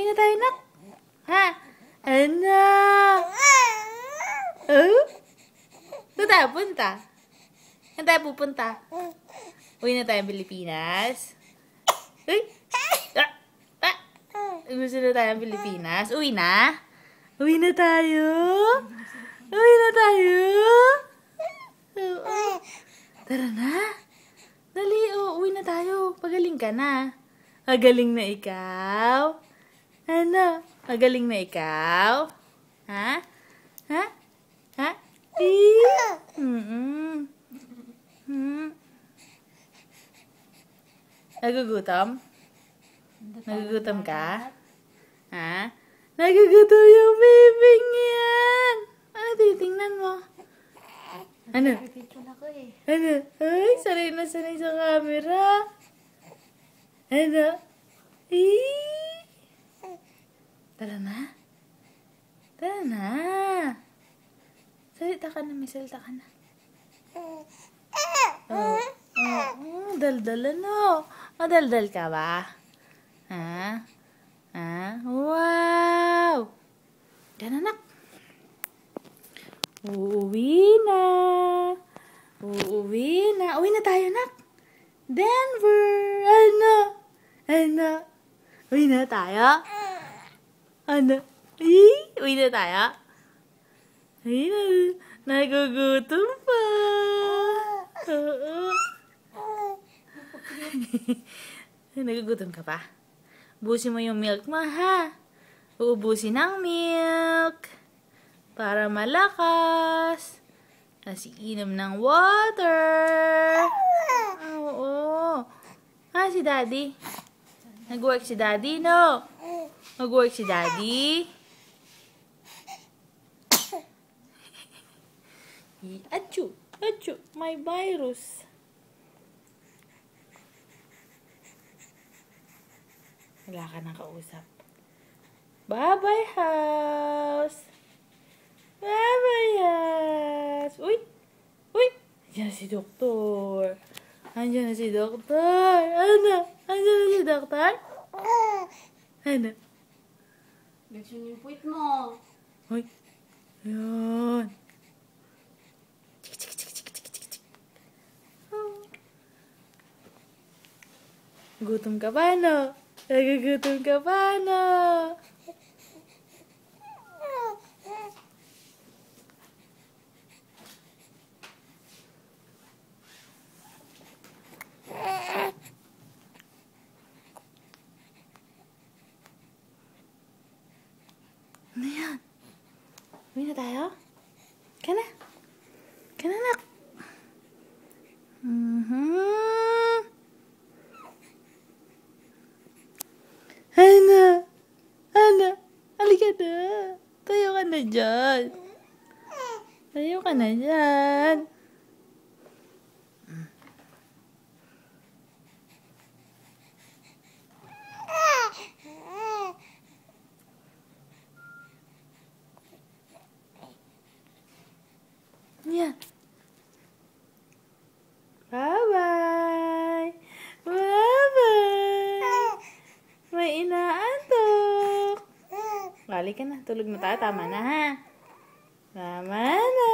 na tayo, nak. Ha? Anak. Oh? Saan tayo punta? Saan tayo pupunta? Uwi na tayo Pilipinas? Uy! Gusto na tayo ng Pilipinas? Uwi na? Uwi na tayo? Uwi na tayo? Oo. Tara na. Dali, uwi na tayo. Pagaling ka na. Magaling na ikaw? Ano? Magaling na ikaw? Ha? Ha? Ha? Nagugutom? Nagugutom ka? Ha? Nagugutom yung bibing yan! Ano, titingnan mo? Ano? Ano? Ay, sanay na sanay sa camera. Ano? Tara na. Tara na. Salita ka na, may salita ka na. Daldal ano? Madaldal ka ba? Ha? Ha? Wow! Diyan, anak. Uuwi na. Uuwi na. Uwi na tayo, anak. Denver. Ano? Ano? Uwi na tayo? Ano? Uwi na tayo? Uwi na. Nagugutom pa. Oo. Nagugutom ka pa? Ubusin mo yung milk mo, ha? Uubusin ang milk. Para malakas. Kasi inom ng water. Oo. Ha, si Daddy? Nag-work si Daddy, no? Nag-work si Daddy? Achoo! Achoo! May virus. Wala ka nang kausap. Bye-bye, house! Bye-bye, house! Uy! Uy! Andiyan na si Doktor. Andiyan na si Doktor. Ano? Andiyan na si Doktor? Ano? Lagyan yung puwit mo. Uy! Ayan. Gutom ka ba, no? Nagugutom ka ba, no? Ano yan? Uwi na tayo? Ka na? Ka na, nak? Ano? Ano? Halika na. Tayo ka na dyan. Tayo ka na dyan. Yan. Bye-bye. Bye-bye. May inaantok. Balik ka na. Tulog na tayo. Tama na, ha? Tama na.